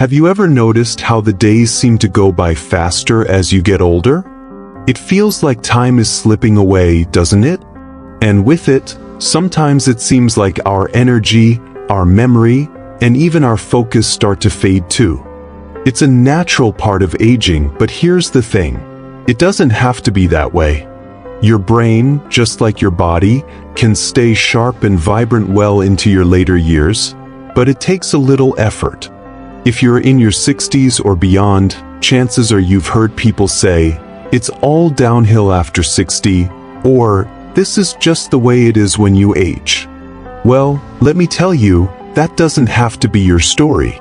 Have you ever noticed how the days seem to go by faster as you get older? It feels like time is slipping away, doesn't it? And with it, sometimes it seems like our energy, our memory, and even our focus start to fade too. It's a natural part of aging, but here's the thing. It doesn't have to be that way. Your brain, just like your body, can stay sharp and vibrant well into your later years, but it takes a little effort. If you're in your 60s or beyond, chances are you've heard people say, "It's all downhill after 60," or "This is just the way it is when you age." Well, let me tell you, that doesn't have to be your story.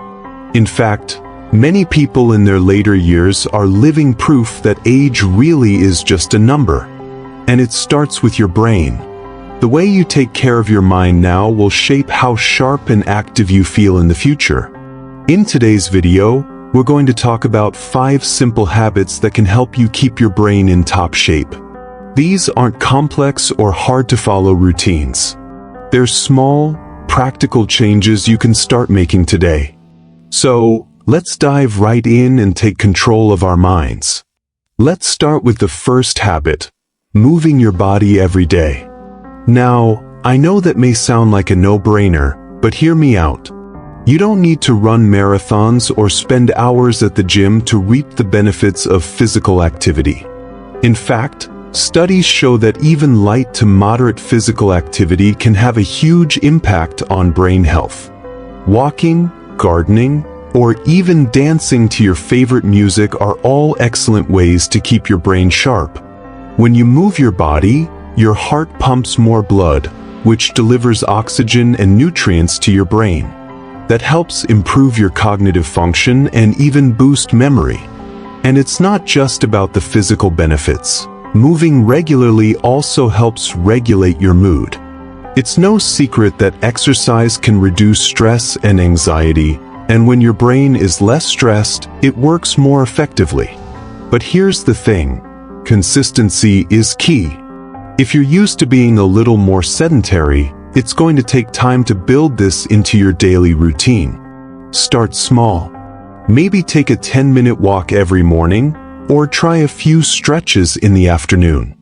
In fact, many people in their later years are living proof that age really is just a number. And it starts with your brain. The way you take care of your mind now will shape how sharp and active you feel in the future. In today's video, we're going to talk about 5 simple habits that can help you keep your brain in top shape. These aren't complex or hard-to-follow routines. They're small, practical changes you can start making today. So, let's dive right in and take control of our minds. Let's start with the first habit, moving your body every day. Now, I know that may sound like a no-brainer, but hear me out. You don't need to run marathons or spend hours at the gym to reap the benefits of physical activity. In fact, studies show that even light to moderate physical activity can have a huge impact on brain health. Walking, gardening, or even dancing to your favorite music are all excellent ways to keep your brain sharp. When you move your body, your heart pumps more blood, which delivers oxygen and nutrients to your brain. That helps improve your cognitive function and even boost memory. And it's not just about the physical benefits. Moving regularly also helps regulate your mood. It's no secret that exercise can reduce stress and anxiety, and when your brain is less stressed, it works more effectively. But here's the thing. Consistency is key. If you're used to being a little more sedentary, it's going to take time to build this into your daily routine. Start small. Maybe take a 10-minute walk every morning, or try a few stretches in the afternoon.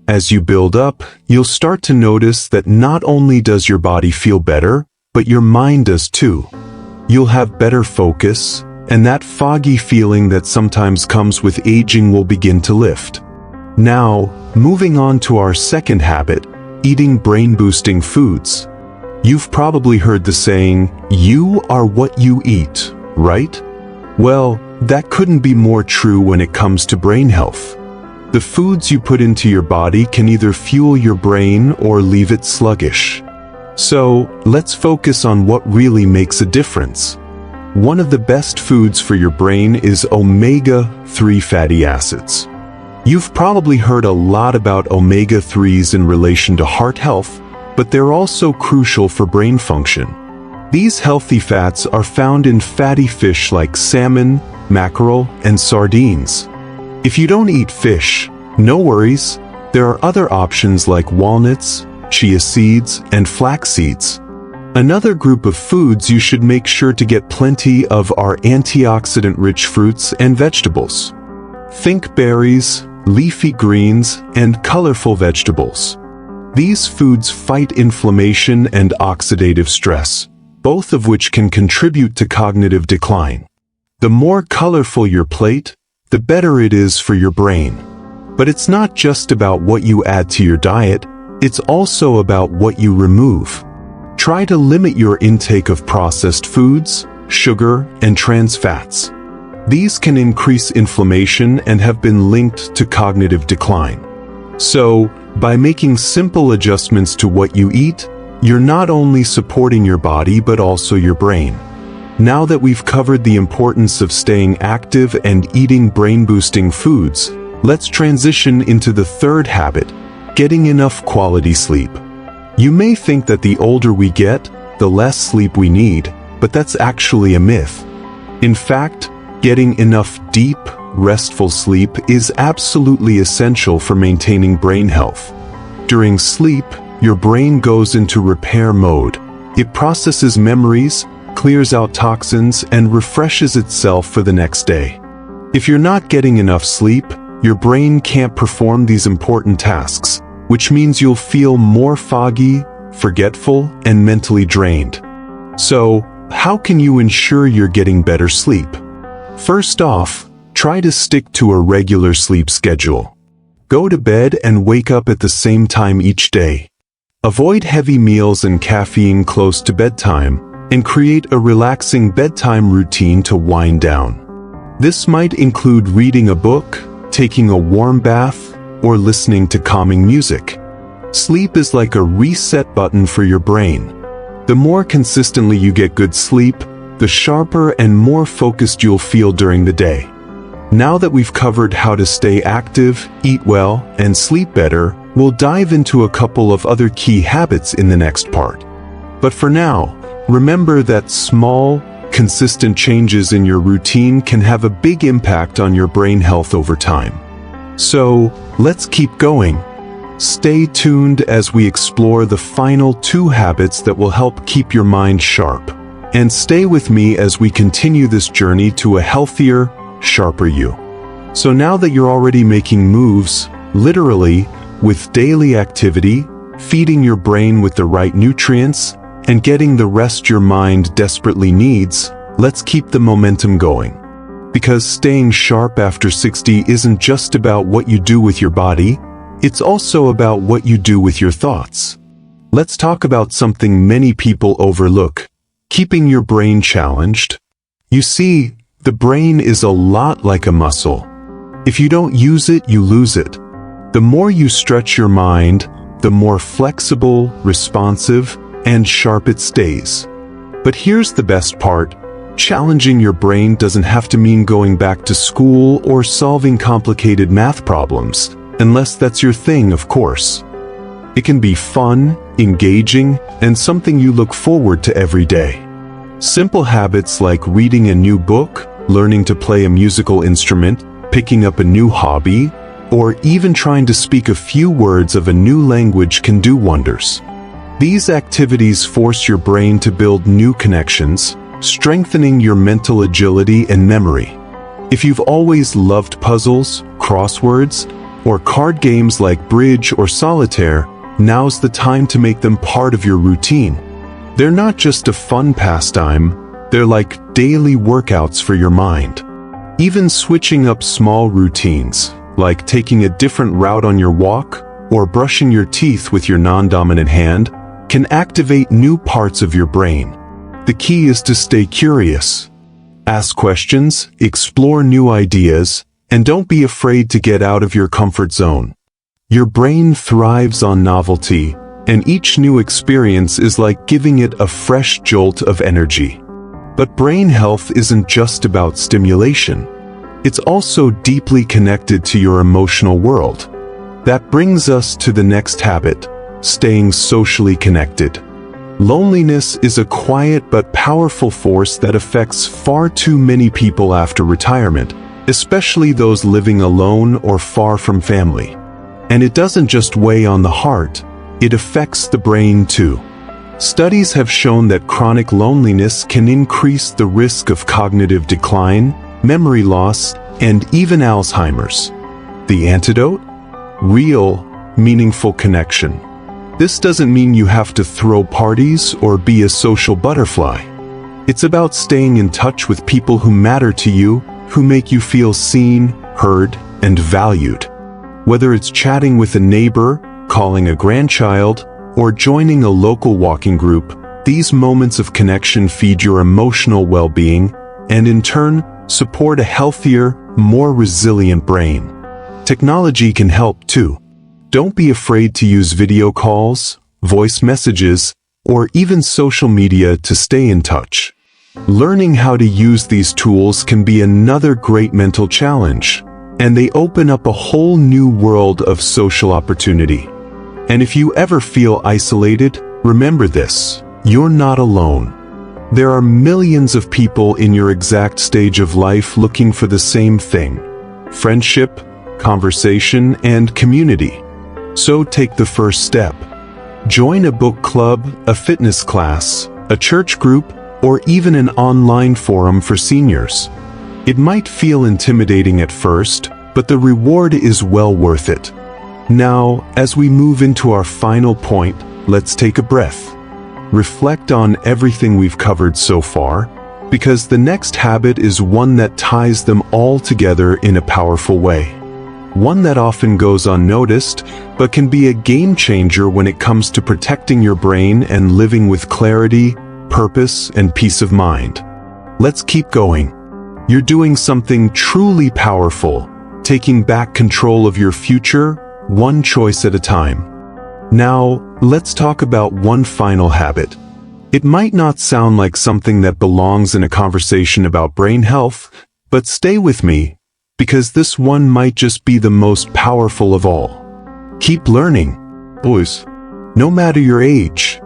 As you build up, you'll start to notice that not only does your body feel better, but your mind does too. You'll have better focus, and that foggy feeling that sometimes comes with aging will begin to lift. Now, moving on to our second habit, eating brain-boosting foods. You've probably heard the saying, "You are what you eat," right? Well, that couldn't be more true when it comes to brain health. The foods you put into your body can either fuel your brain or leave it sluggish. So, let's focus on what really makes a difference. One of the best foods for your brain is omega-3 fatty acids. You've probably heard a lot about omega-3s in relation to heart health, but they're also crucial for brain function. These healthy fats are found in fatty fish like salmon, mackerel, and sardines. If you don't eat fish, no worries. There are other options like walnuts, chia seeds, and flax seeds. Another group of foods you should make sure to get plenty of are antioxidant-rich fruits and vegetables. Think berries, leafy greens, and colorful vegetables. These foods fight inflammation and oxidative stress, both of which can contribute to cognitive decline. The more colorful your plate, the better it is for your brain. But it's not just about what you add to your diet, it's also about what you remove. Try to limit your intake of processed foods, sugar, and trans fats. These can increase inflammation and have been linked to cognitive decline. So, by making simple adjustments to what you eat, you're not only supporting your body but also your brain. Now that we've covered the importance of staying active and eating brain-boosting foods, let's transition into the third habit, getting enough quality sleep. You may think that the older we get, the less sleep we need, but that's actually a myth. In fact, getting enough deep, restful sleep is absolutely essential for maintaining brain health. During sleep, your brain goes into repair mode. It processes memories, clears out toxins and refreshes itself for the next day. If you're not getting enough sleep, your brain can't perform these important tasks, which means you'll feel more foggy, forgetful, and mentally drained. So, how can you ensure you're getting better sleep? First off, try to stick to a regular sleep schedule. Go to bed and wake up at the same time each day. Avoid heavy meals and caffeine close to bedtime, and create a relaxing bedtime routine to wind down. This might include reading a book, taking a warm bath, or listening to calming music. Sleep is like a reset button for your brain. The more consistently you get good sleep, the sharper and more focused you'll feel during the day. Now that we've covered how to stay active, eat well, and sleep better, we'll dive into a couple of other key habits in the next part. But for now, remember that small, consistent changes in your routine can have a big impact on your brain health over time. So, let's keep going. Stay tuned as we explore the final 2 habits that will help keep your mind sharp. And stay with me as we continue this journey to a healthier, sharper you. So now that you're already making moves, literally, with daily activity, feeding your brain with the right nutrients, and getting the rest your mind desperately needs, let's keep the momentum going. Because staying sharp after 60 isn't just about what you do with your body, it's also about what you do with your thoughts. Let's talk about something many people overlook: keeping your brain challenged. You see, the brain is a lot like a muscle. If you don't use it, you lose it. The more you stretch your mind, the more flexible, responsive, and sharp it stays. But here's the best part: challenging your brain doesn't have to mean going back to school or solving complicated math problems, unless that's your thing, of course. It can be fun, engaging, and something you look forward to every day. Simple habits like reading a new book, learning to play a musical instrument, picking up a new hobby, or even trying to speak a few words of a new language can do wonders. These activities force your brain to build new connections, strengthening your mental agility and memory. If you've always loved puzzles, crosswords, or card games like bridge or solitaire, now's the time to make them part of your routine. They're not just a fun pastime, they're like daily workouts for your mind. Even switching up small routines, like taking a different route on your walk or brushing your teeth with your non-dominant hand, can activate new parts of your brain. The key is to stay curious. Ask questions, explore new ideas, and don't be afraid to get out of your comfort zone. Your brain thrives on novelty, and each new experience is like giving it a fresh jolt of energy. But brain health isn't just about stimulation. It's also deeply connected to your emotional world. That brings us to the next habit: staying socially connected. Loneliness is a quiet but powerful force that affects far too many people after retirement, especially those living alone or far from family. And it doesn't just weigh on the heart, it affects the brain too. Studies have shown that chronic loneliness can increase the risk of cognitive decline, memory loss, and even Alzheimer's. The antidote? Real, meaningful connection. This doesn't mean you have to throw parties or be a social butterfly. It's about staying in touch with people who matter to you, who make you feel seen, heard, and valued. Whether it's chatting with a neighbor, calling a grandchild, or joining a local walking group, these moments of connection feed your emotional well-being and in turn support a healthier, more resilient brain. Technology can help too. Don't be afraid to use video calls, voice messages, or even social media to stay in touch. Learning how to use these tools can be another great mental challenge, and they open up a whole new world of social opportunity. And if you ever feel isolated, remember this: you're not alone. There are millions of people in your exact stage of life looking for the same thing: friendship, conversation, and community. So take the first step. Join a book club, a fitness class, a church group, or even an online forum for seniors. It might feel intimidating at first, but the reward is well worth it. Now, as we move into our final point, let's take a breath. Reflect on everything we've covered so far, because the next habit is one that ties them all together in a powerful way. One that often goes unnoticed, but can be a game changer when it comes to protecting your brain and living with clarity, purpose, and peace of mind. Let's keep going. You're doing something truly powerful, taking back control of your future, one choice at a time. Now, let's talk about one final habit. It might not sound like something that belongs in a conversation about brain health, but stay with me, because this one might just be the most powerful of all. Keep learning, boys, no matter your age.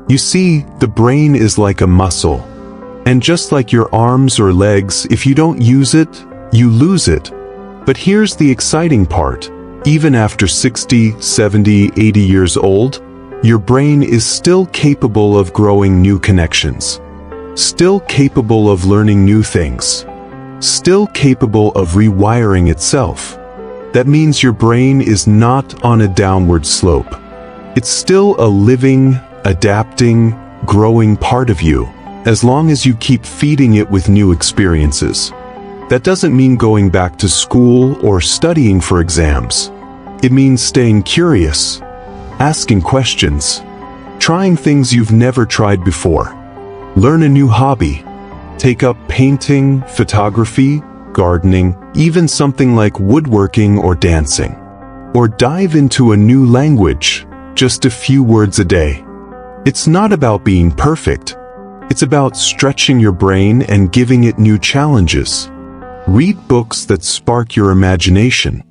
You see, the brain is like a muscle. And just like your arms or legs, if you don't use it, you lose it. But here's the exciting part. Even after 60, 70, 80 years old, your brain is still capable of growing new connections. Still capable of learning new things. Still capable of rewiring itself. That means your brain is not on a downward slope. It's still a living, adapting, growing part of you, as long as you keep feeding it with new experiences. That doesn't mean going back to school or studying for exams. It means staying curious, asking questions, trying things you've never tried before. Learn a new hobby. Take up painting, photography, gardening, even something like woodworking or dancing. Or dive into a new language, just a few words a day. It's not about being perfect. It's about stretching your brain and giving it new challenges. Read books that spark your imagination.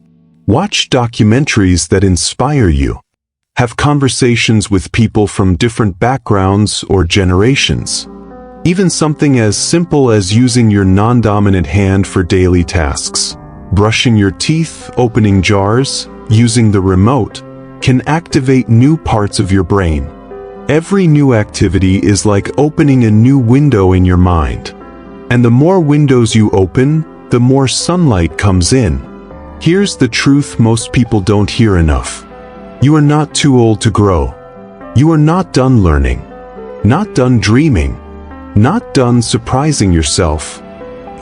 Watch documentaries that inspire you. Have conversations with people from different backgrounds or generations. Even something as simple as using your non-dominant hand for daily tasks, brushing your teeth, opening jars, using the remote, can activate new parts of your brain. Every new activity is like opening a new window in your mind. And the more windows you open, the more sunlight comes in. Here's the truth most people don't hear enough. You are not too old to grow. You are not done learning. Not done dreaming. Not done surprising yourself.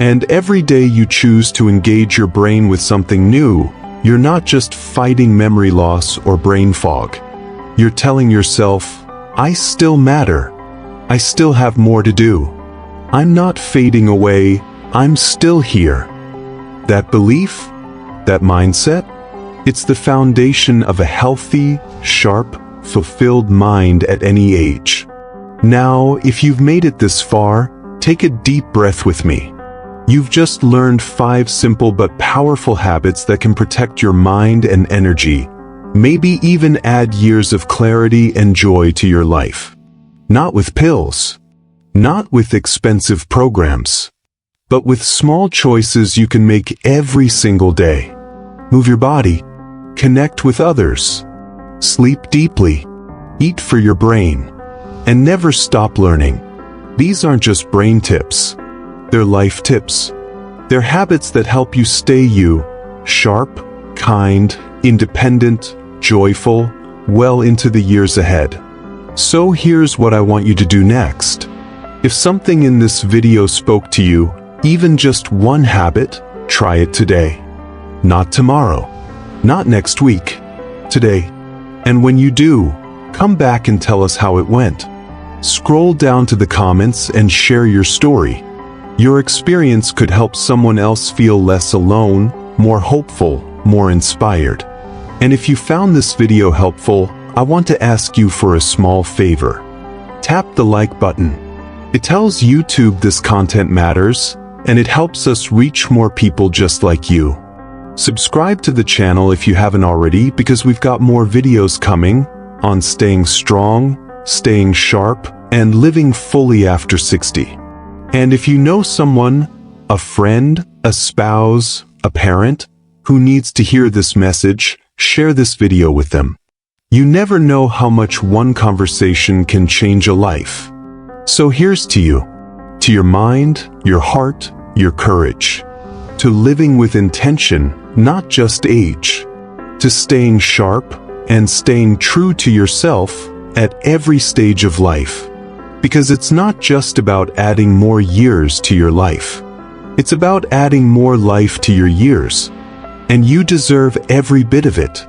And every day you choose to engage your brain with something new, you're not just fighting memory loss or brain fog. You're telling yourself, I still matter. I still have more to do. I'm not fading away. I'm still here. That belief, that mindset, it's the foundation of a healthy, sharp, fulfilled mind at any age. Now, if you've made it this far, take a deep breath with me. You've just learned 5 simple but powerful habits that can protect your mind and energy, maybe even add years of clarity and joy to your life. Not with pills, not with expensive programs, but with small choices you can make every single day. Move your body, connect with others, sleep deeply, eat for your brain, and never stop learning. These aren't just brain tips. They're life tips. They're habits that help you stay you, sharp, kind, independent, joyful, well into the years ahead. So here's what I want you to do next. If something in this video spoke to you, even just one habit, try it today. Not tomorrow. Not next week. Today. And when you do, come back and tell us how it went. Scroll down to the comments and share your story. Your experience could help someone else feel less alone, more hopeful, more inspired. And if you found this video helpful, I want to ask you for a small favor. Tap the like button. It tells YouTube this content matters, and it helps us reach more people just like you. Subscribe to the channel if you haven't already, because we've got more videos coming on staying strong, staying sharp, and living fully after 60. And if you know someone, a friend, a spouse, a parent, who needs to hear this message, share this video with them. You never know how much one conversation can change a life. So here's to you. to your mind, your heart, your courage, to living with intention, not just age, to staying sharp and staying true to yourself at every stage of life. Because it's not just about adding more years to your life. It's about adding more life to your years. And you deserve every bit of it.